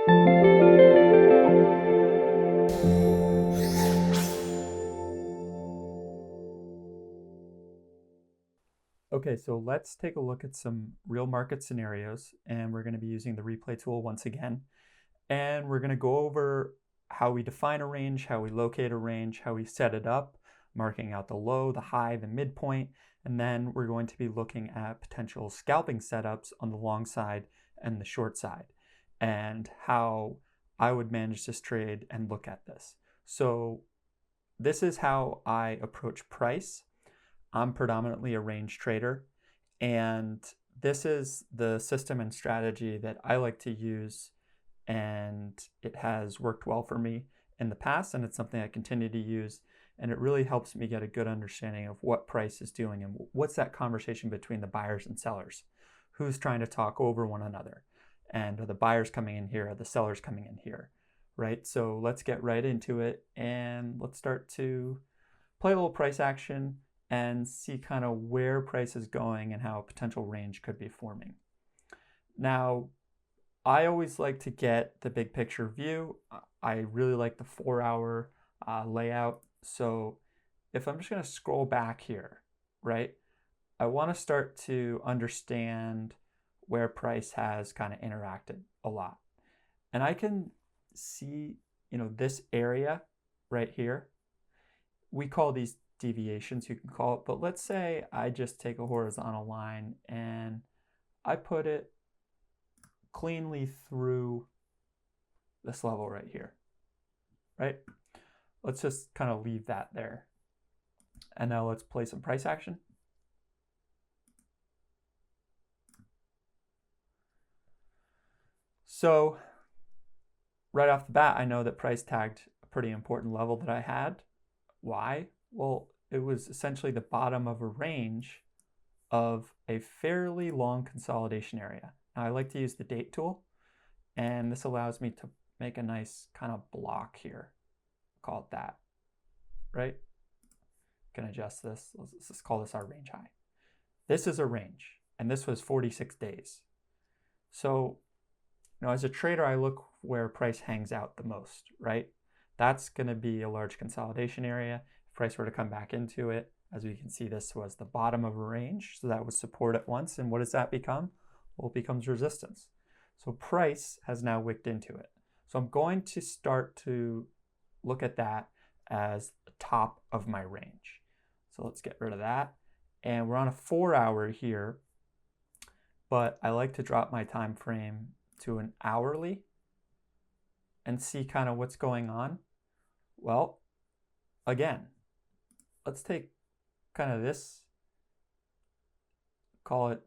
Okay, so let's take a look at some real market scenarios, and we're going to be using the replay tool once again. And we're going to go over how we define a range, how we locate a range, how we set it up, marking out the low, the high, the midpoint, and then we're going to be looking at potential scalping setups on the long side and the short side, and how I would manage this trade and look at this. So this is how I approach price. I'm predominantly a range trader, and this is the system and strategy that I like to use, and it has worked well for me in the past, and it's something I continue to use, and it really helps me get a good understanding of what price is doing and what's that conversation between the buyers and sellers. Who's trying to talk over one another, and are the buyers coming in here, are the sellers coming in here, right? So let's get right into it, and let's start to play a little price action and see kind of where price is going and how a potential range could be forming. Now, I always like to get the big picture view. I really like the 4-hour layout. So if I'm just going to scroll back here, right, I want to start to understand where price has kind of interacted a lot. And I can see, this area right here. We call these deviations, you can call it, but let's say I just take a horizontal line and I put it cleanly through this level right here, right? Let's just kind of leave that there. And now let's play some price action. So right off the bat, I know that price tagged a pretty important level that I had. Why? Well, it was essentially the bottom of a range of a fairly long consolidation area. Now I like to use the date tool, and this allows me to make a nice kind of block here. Call it that, right? Can adjust this. Let's just call this our range high. This is a range, and this was 46 days. So, as a trader, I look where price hangs out the most, right? That's going to be a large consolidation area. If price were to come back into it, as we can see, this was the bottom of a range, so that was support at once. And what does that become? Well, it becomes resistance. So price has now wicked into it. So I'm going to start to look at that as the top of my range. So let's get rid of that. And we're on a 4-hour here, but I like to drop my time frame to an hourly and see kind of what's going on. Well, again, let's take kind of this, call it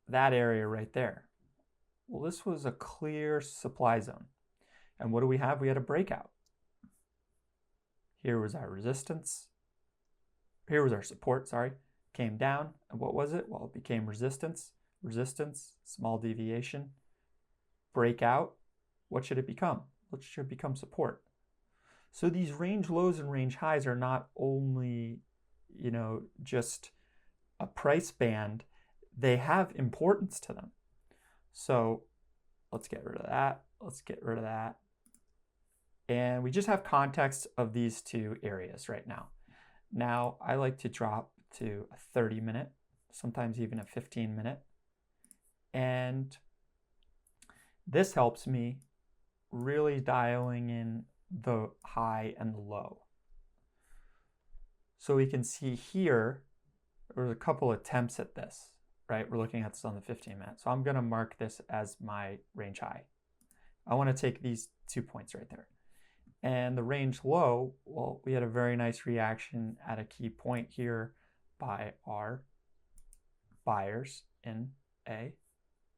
that area right there. Well, this was a clear supply zone. And what do we have? We had a breakout. Here was our resistance. Here was our support, sorry. Came down, and what was it? Well, it became resistance. Resistance, small deviation. Breakout. What should it become? What should become support? So these range lows and range highs are not only, just a price band, they have importance to them. So let's get rid of that. Let's get rid of that. And we just have context of these two areas right now. Now I like to drop to a 30-minute, sometimes even a 15-minute. And this helps me really dialing in the high and the low. So we can see here, there's a couple attempts at this, right? We're looking at this on the 15-minute. So I'm going to mark this as my range high. I want to take these 2 points right there. And the range low, well, we had a very nice reaction at a key point here by our buyers in a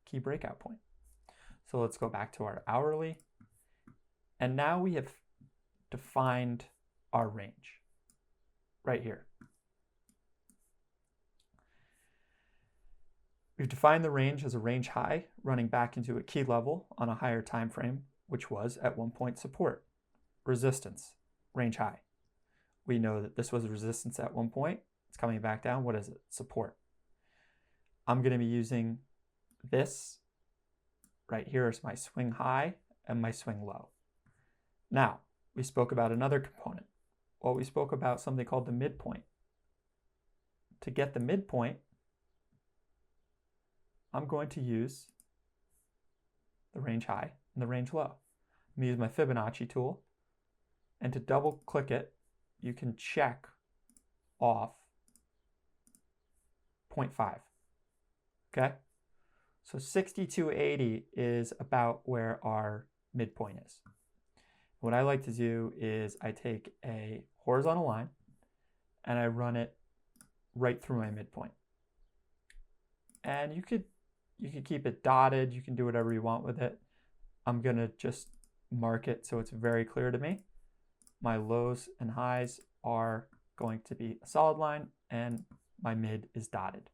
key breakout point. So let's go back to our hourly. And now we have defined our range right here. We've defined the range as a range high running back into a key level on a higher time frame, which was at one point support, resistance, range high. We know that this was resistance at one point. It's coming back down. What is it? Support. I'm going to be using this right here is my swing high and my swing low. Now, we spoke about another component. Well, we spoke about something called the midpoint. To get the midpoint, I'm going to use the range high and the range low. I'm going to use my Fibonacci tool, and to double click it, you can check off 0.5. Okay? So 6280 is about where our midpoint is. What I like to do is I take a horizontal line and I run it right through my midpoint. And you could keep it dotted, you can do whatever you want with it. I'm gonna just mark it so it's very clear to me. My lows and highs are going to be a solid line and my mid is dotted.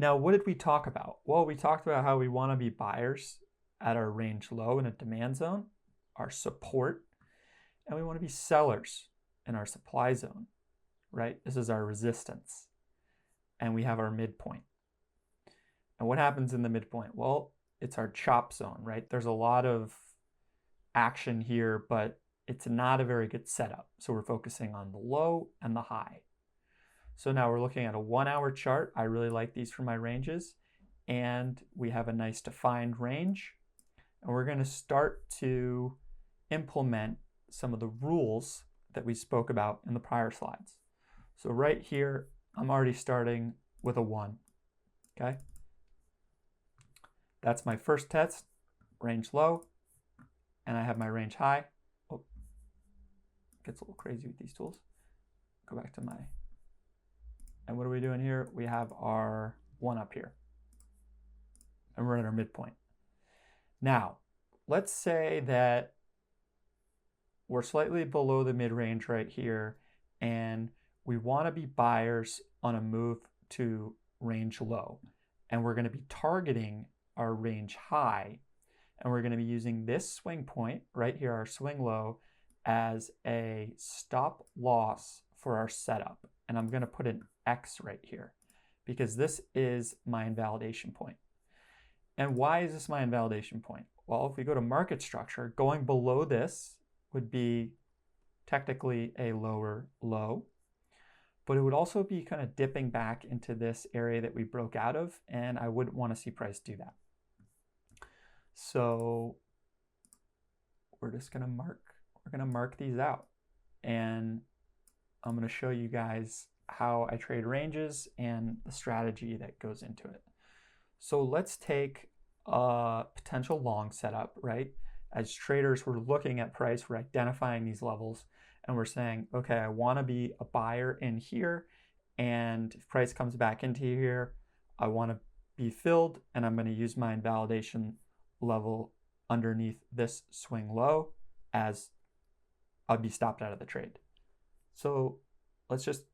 Now, what did we talk about? Well, we talked about how we want to be buyers at our range low in a demand zone, our support, and we want to be sellers in our supply zone, right? This is our resistance, and we have our midpoint. And what happens in the midpoint? Well, it's our chop zone, right? There's a lot of action here, but it's not a very good setup. So we're focusing on the low and the high. So now we're looking at a 1 hour chart. I really like these for my ranges. And we have a nice defined range. And we're going to start to implement some of the rules that we spoke about in the prior slides. So right here, I'm already starting with a 1. Okay? That's my first test, range low. And I have my range high. Oh, gets a little crazy with these tools. Go back to my... And what are we doing here? We have our 1 up here. And we're at our midpoint. Now, let's say that we're slightly below the mid-range right here, and we want to be buyers on a move to range low. And we're going to be targeting our range high, and we're going to be using this swing point right here, our swing low, as a stop loss for our setup. And I'm going to put an X right here because this is my invalidation point. And why is this my invalidation point? Well, if we go to market structure, going below this would be technically a lower low, but it would also be kind of dipping back into this area that we broke out of, and I wouldn't want to see price do that. So we're just going to mark these out, and I'm going to show you guys how I trade ranges and the strategy that goes into it. So let's take a potential long setup, right? As traders, we're looking at price, we're identifying these levels, and we're saying, okay, I want to be a buyer in here, and if price comes back into here, I want to be filled, and I'm going to use my invalidation level underneath this swing low as I'll be stopped out of the trade. So let's just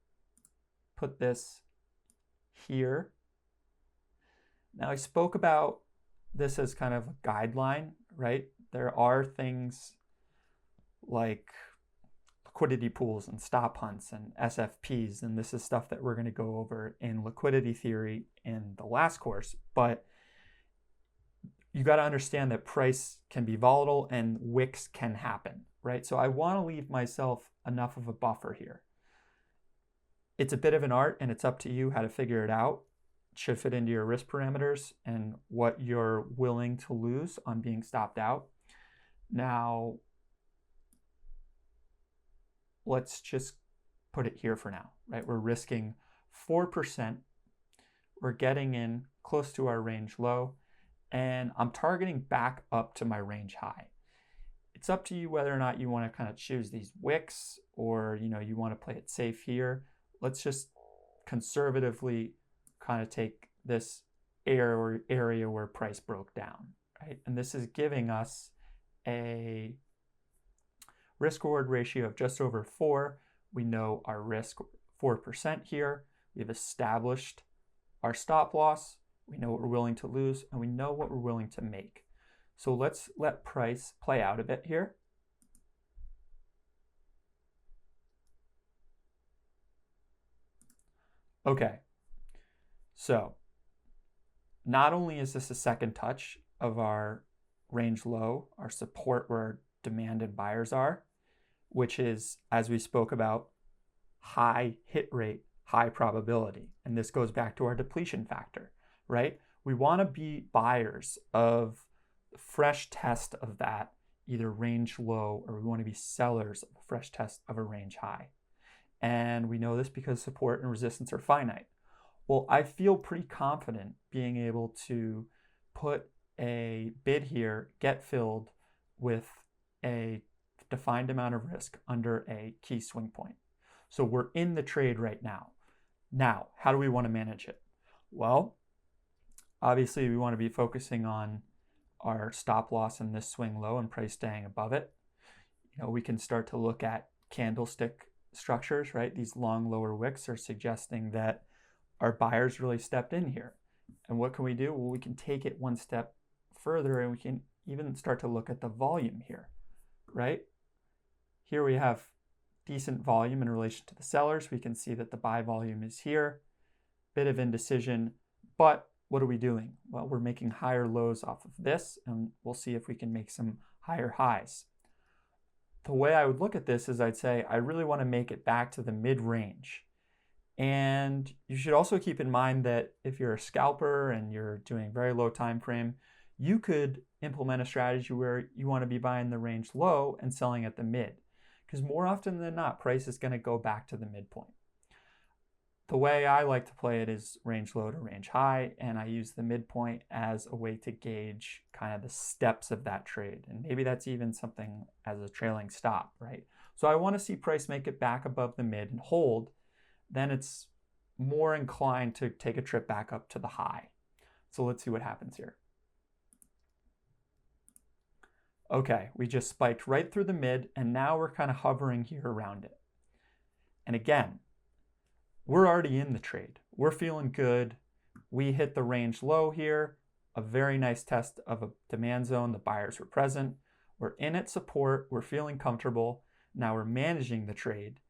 put this here. Now, I spoke about this as kind of a guideline, right? There are things like liquidity pools and stop hunts and SFPs, and this is stuff that we're going to go over in liquidity theory in the last course, but you got to understand that price can be volatile and wicks can happen, right? So I want to leave myself enough of a buffer here. It's a bit of an art, and it's up to you how to figure it out. It should fit into your risk parameters and what you're willing to lose on being stopped out. Now, let's just put it here for now, right? We're risking 4%. We're getting in close to our range low, and I'm targeting back up to my range high. It's up to you whether or not you want to kind of choose these wicks or, you want to play it safe here. Let's just conservatively kind of take this area where price broke down, right? And this is giving us a risk-reward ratio of just over 4. We know our risk 4% here. We've established our stop loss. We know what we're willing to lose, and we know what we're willing to make. So let's let price play out a bit here. Okay, so not only is this a second touch of our range low, our support where our demand and buyers are, which is, as we spoke about, high hit rate, high probability. And this goes back to our depletion factor, right? We want to be buyers of fresh test of that, either range low, or we want to be sellers of a fresh test of a range high. And we know this because support and resistance are finite. Well, I feel pretty confident being able to put a bid here, get filled with a defined amount of risk under a key swing point. So we're in the trade right now. Now, how do we want to manage it? Well, obviously we want to be focusing on our stop loss in this swing low and price staying above it. We can start to look at candlestick structures, right? These long lower wicks are suggesting that our buyers really stepped in here. And what can we do? Well, we can take it one step further and we can even start to look at the volume here, right? Here we have decent volume in relation to the sellers. We can see that the buy volume is here, bit of indecision, but what are we doing? Well, we're making higher lows off of this, and we'll see if we can make some higher highs. The way I would look at this is I'd say I really want to make it back to the mid-range. And you should also keep in mind that if you're a scalper and you're doing very low time frame, you could implement a strategy where you want to be buying the range low and selling at the mid. Because more often than not, price is going to go back to the midpoint. The way I like to play it is range low to range high, and I use the midpoint as a way to gauge kind of the steps of that trade. And maybe that's even something as a trailing stop, right? So I want to see price make it back above the mid and hold. Then it's more inclined to take a trip back up to the high. So let's see what happens here. Okay, we just spiked right through the mid, and now we're kind of hovering here around it. And again, we're already in the trade. We're feeling good. We hit the range low here, a very nice test of a demand zone. The buyers were present. We're in at support. We're feeling comfortable. Now we're managing the trade.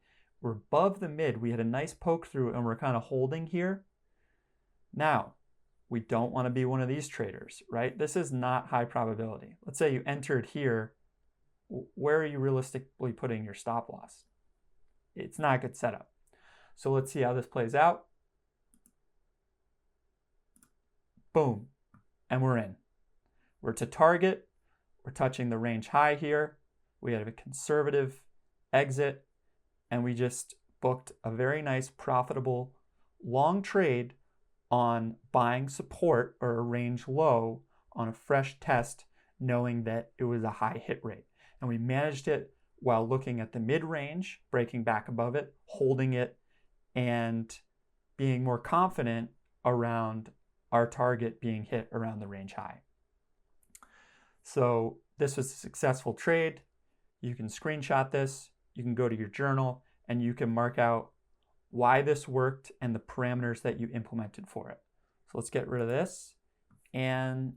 We're above the mid. We had a nice poke through, and we're kind of holding here. Now, we don't want to be one of these traders, right? This is not high probability. Let's say you entered here. Where are you realistically putting your stop loss? It's not a good setup. So let's see how this plays out. Boom, and we're in. We're to target. We're touching the range high here. We had a conservative exit, and we just booked a very nice, profitable, long trade on buying support or a range low on a fresh test, knowing that it was a high hit rate. And we managed it while looking at the mid-range, breaking back above it, holding it, and being more confident around our target being hit around the range high. So this was a successful trade. You can screenshot this, you can go to your journal, and you can mark out why this worked and the parameters that you implemented for it. So let's get rid of this, and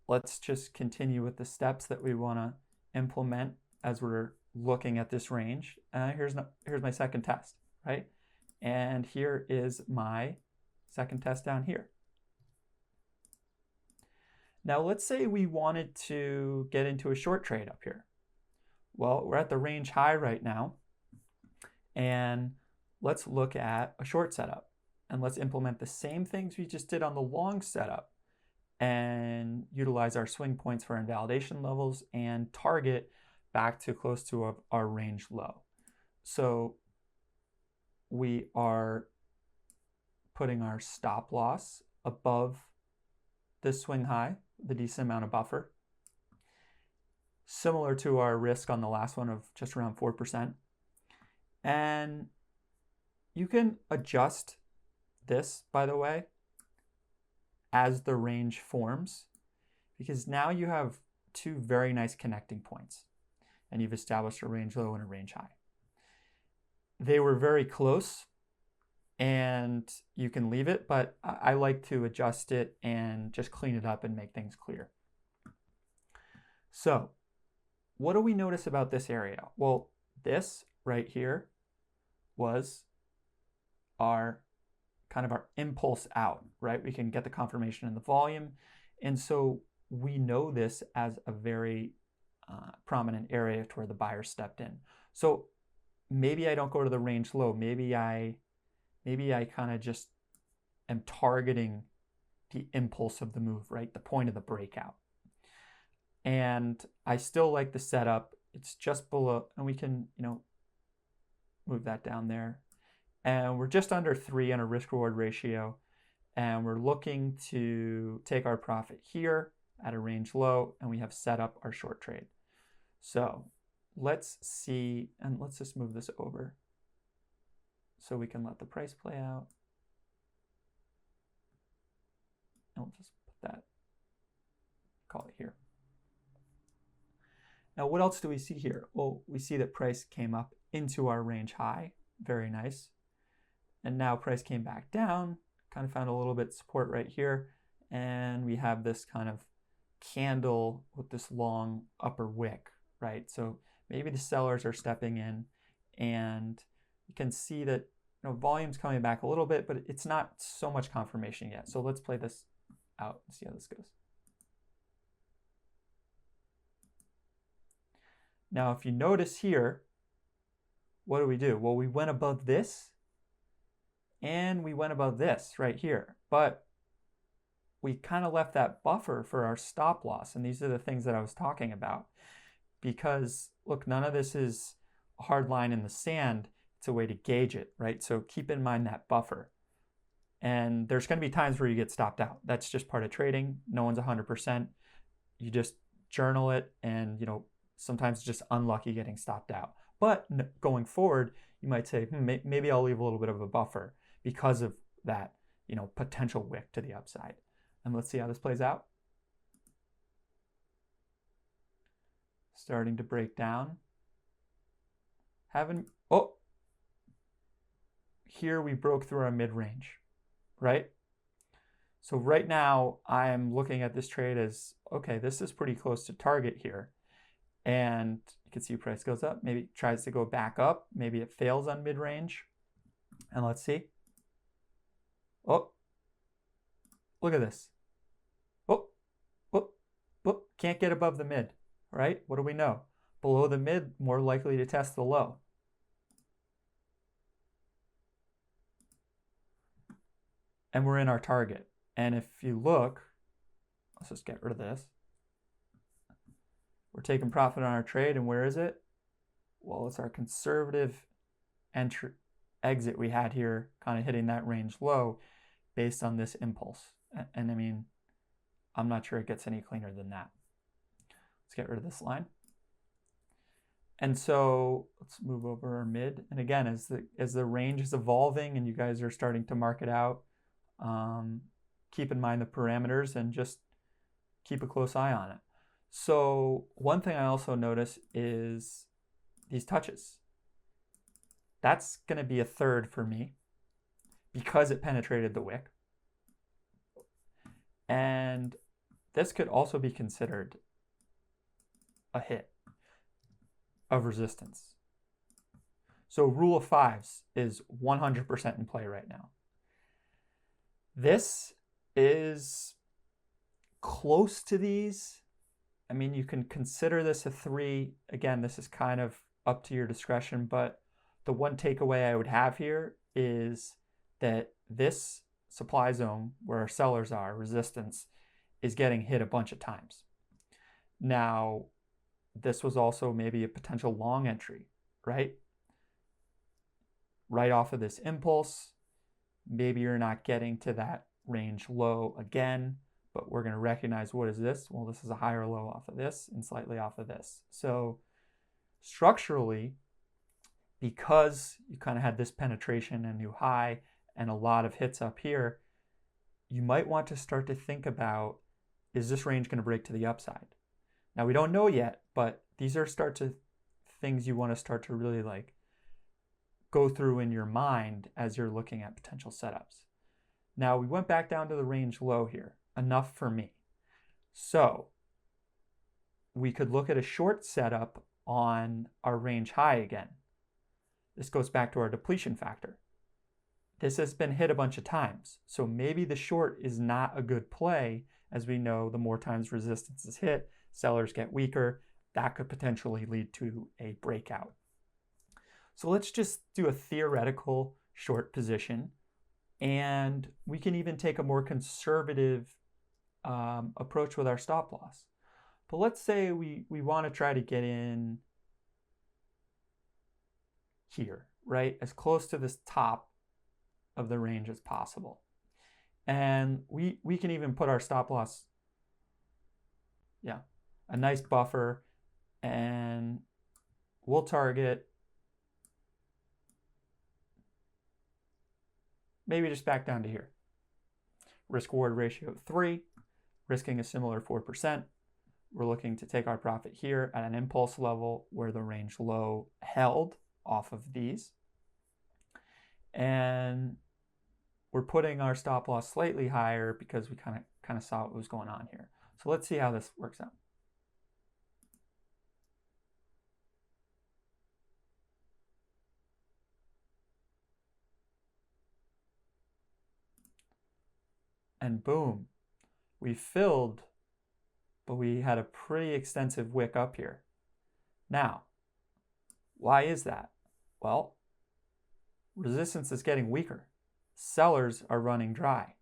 let's just continue with the steps that we want to implement as we're looking at this range. Here's my second test, right? And here is my second test down here. Now let's say we wanted to get into a short trade up here. Well, we're at the range high right now, and let's look at a short setup, and let's implement the same things we just did on the long setup and utilize our swing points for invalidation levels and target back to close to our range low. So we are putting our stop loss above this swing high, the decent amount of buffer, similar to our risk on the last one of just around 4%. And you can adjust this, by the way, as the range forms, because now you have two very nice connecting points, and you've established a range low and a range high. They were very close, and you can leave it, but I like to adjust it and just clean it up and make things clear. So what do we notice about this area? Well, this right here was our kind of our impulse out, right? We can get the confirmation in the volume. And so we know this as a very prominent area to where the buyer stepped in. So maybe I don't go to the range low. Maybe I kind of just am targeting the impulse of the move, right? The point of the breakout. And I still like the setup. It's just below, and we can, move that down there. And we're just under 3 on a risk-reward ratio. And we're looking to take our profit here at a range low, and we have set up our short trade. So let's see, and let's just move this over so we can let the price play out. And we'll just put that, call it here. Now, what else do we see here? Well, we see that price came up into our range high. Very nice. And now price came back down, kind of found a little bit of support right here. And we have this kind of candle with this long upper wick, right? So maybe the sellers are stepping in, and you can see that volume's coming back a little bit, but it's not so much confirmation yet. So let's play this out and see how this goes. Now, if you notice here, what do? Well, we went above this, and we went above this right here. But we kind of left that buffer for our stop loss. And these are the things that I was talking about. Because, look, none of this is a hard line in the sand. It's a way to gauge it, right? So keep in mind that buffer. And there's going to be times where you get stopped out. That's just part of trading. No one's 100%. You just journal it, and, sometimes it's just unlucky getting stopped out. But going forward, you might say, maybe I'll leave a little bit of a buffer because of that, potential wick to the upside. And let's see how this plays out. Starting to break down. Here we broke through our mid-range, right? So right now I'm looking at this trade as, okay, this is pretty close to target here. And you can see price goes up, maybe it tries to go back up, maybe it fails on mid-range. And let's see. Oh, look at this. Can't get above the mid, right? What do we know? Below the mid, more likely to test the low. And we're in our target. And if you look, let's just get rid of this. We're taking profit on our trade, and where is it? Well, it's our conservative exit we had here, kind of hitting that range low based on this impulse. And I mean, I'm not sure it gets any cleaner than that. Let's get rid of this line. And so let's move over our mid. And again, as the range is evolving and you guys are starting to mark it out, keep in mind the parameters and just keep a close eye on it. So one thing I also notice is these touches. That's going to be a third for me because it penetrated the wick. And this could also be considered a hit of resistance. So rule of fives is 100% in play right now. This is close to these. I mean, you can consider this a 3. Again, this is kind of up to your discretion, but the one takeaway I would have here is that this supply zone where our sellers are, resistance, is getting hit a bunch of times. Now, this was also maybe a potential long entry, right? Right off of this impulse, maybe you're not getting to that range low again, but we're going to recognize, what is this? Well, this is a higher low off of this and slightly off of this. So structurally, because you kind of had this penetration and new high and a lot of hits up here, you might want to start to think about, is this range going to break to the upside? Now, we don't know yet, but these are things you want to start to really go through in your mind as you're looking at potential setups. Now, we went back down to the range low here. Enough for me. So we could look at a short setup on our range high again. This goes back to our depletion factor. this has been hit a bunch of times. So maybe the short is not a good play. As we know, the more times resistance is hit, sellers get weaker. That could potentially lead to a breakout. So let's just do a theoretical short position. And we can even take a more conservative approach with our stop loss. But let's say we want to try to get in here, right? As close to this top of the range as possible. And we can even put our stop loss, a nice buffer, and we'll target maybe just back down to here. Risk reward ratio of 3, risking a similar 4%. We're looking to take our profit here at an impulse level where the range low held off of these. And we're putting our stop loss slightly higher because we kind of saw what was going on here. So let's see how this works out. And boom, we filled, but we had a pretty extensive wick up here. Now, why is that? Well, resistance is getting weaker. Sellers are running dry.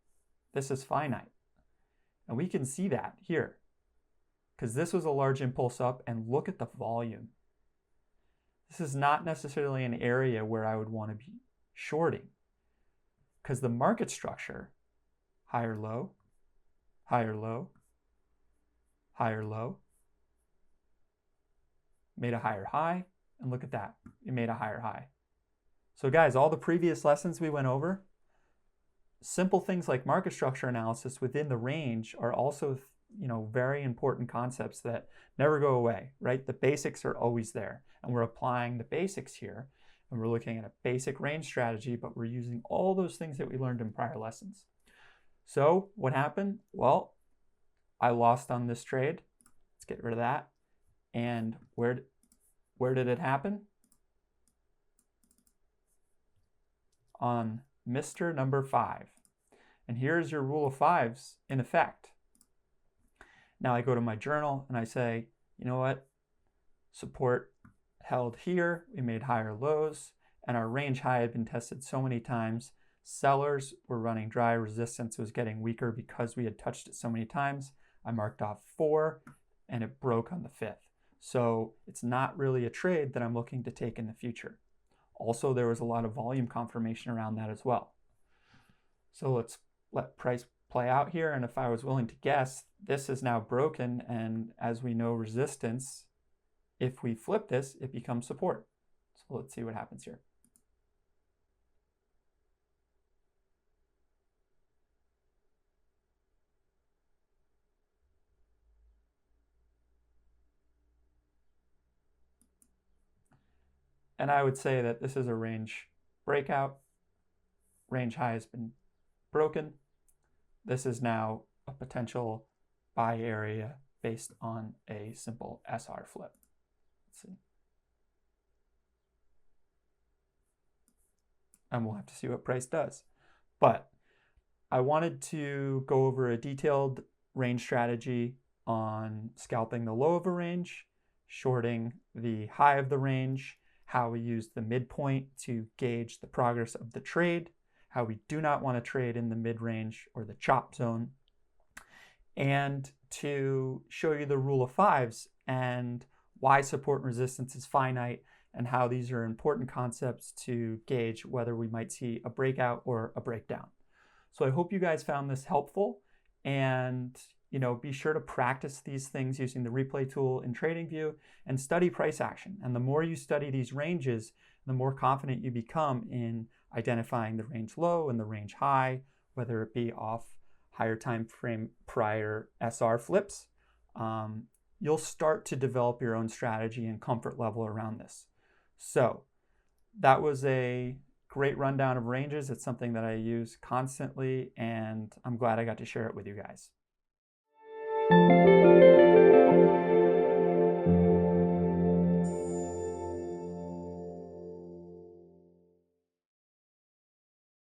This is finite. And we can see that here because this was a large impulse up, and look at the volume. This is not necessarily an area where I would want to be shorting because the market structure, higher low, higher low, higher low, made a higher high, and look at that, it made a higher high. So guys, all the previous lessons we went over, simple things like market structure analysis within the range are also, very important concepts that never go away, right? The basics are always there, and we're applying the basics here, and we're looking at a basic range strategy, but we're using all those things that we learned in prior lessons. So what happened? Well, I lost on this trade. Let's get rid of that. And where did it happen? On Mr. Number 5. And here's your rule of 5s in effect. Now I go to my journal and I say, you know what? Support held here. We made higher lows, and our range high had been tested so many times. Sellers were running dry. Resistance was getting weaker because we had touched it so many times. I marked off 4, and it broke on the 5th. So it's not really a trade that I'm looking to take in the future. Also, there was a lot of volume confirmation around that as well. So let's let price play out here. And if I was willing to guess, this is now broken. And as we know, resistance, if we flip this, it becomes support. So let's see what happens here. And I would say that this is a range breakout. Range high has been broken. This is now a potential buy area based on a simple SR flip. Let's see. And we'll have to see what price does. But I wanted to go over a detailed range strategy on scalping the low of a range, shorting the high of the range, how we use the midpoint to gauge the progress of the trade, how we do not want to trade in the mid-range or the chop zone, and to show you the rule of 5s and why support and resistance is finite and how these are important concepts to gauge whether we might see a breakout or a breakdown. So I hope you guys found this helpful, and be sure to practice these things using the replay tool in TradingView and study price action. And the more you study these ranges, the more confident you become in identifying the range low and the range high, whether it be off higher time frame prior SR flips. You'll start to develop your own strategy and comfort level around this. So that was a great rundown of ranges. It's something that I use constantly, and I'm glad I got to share it with you guys.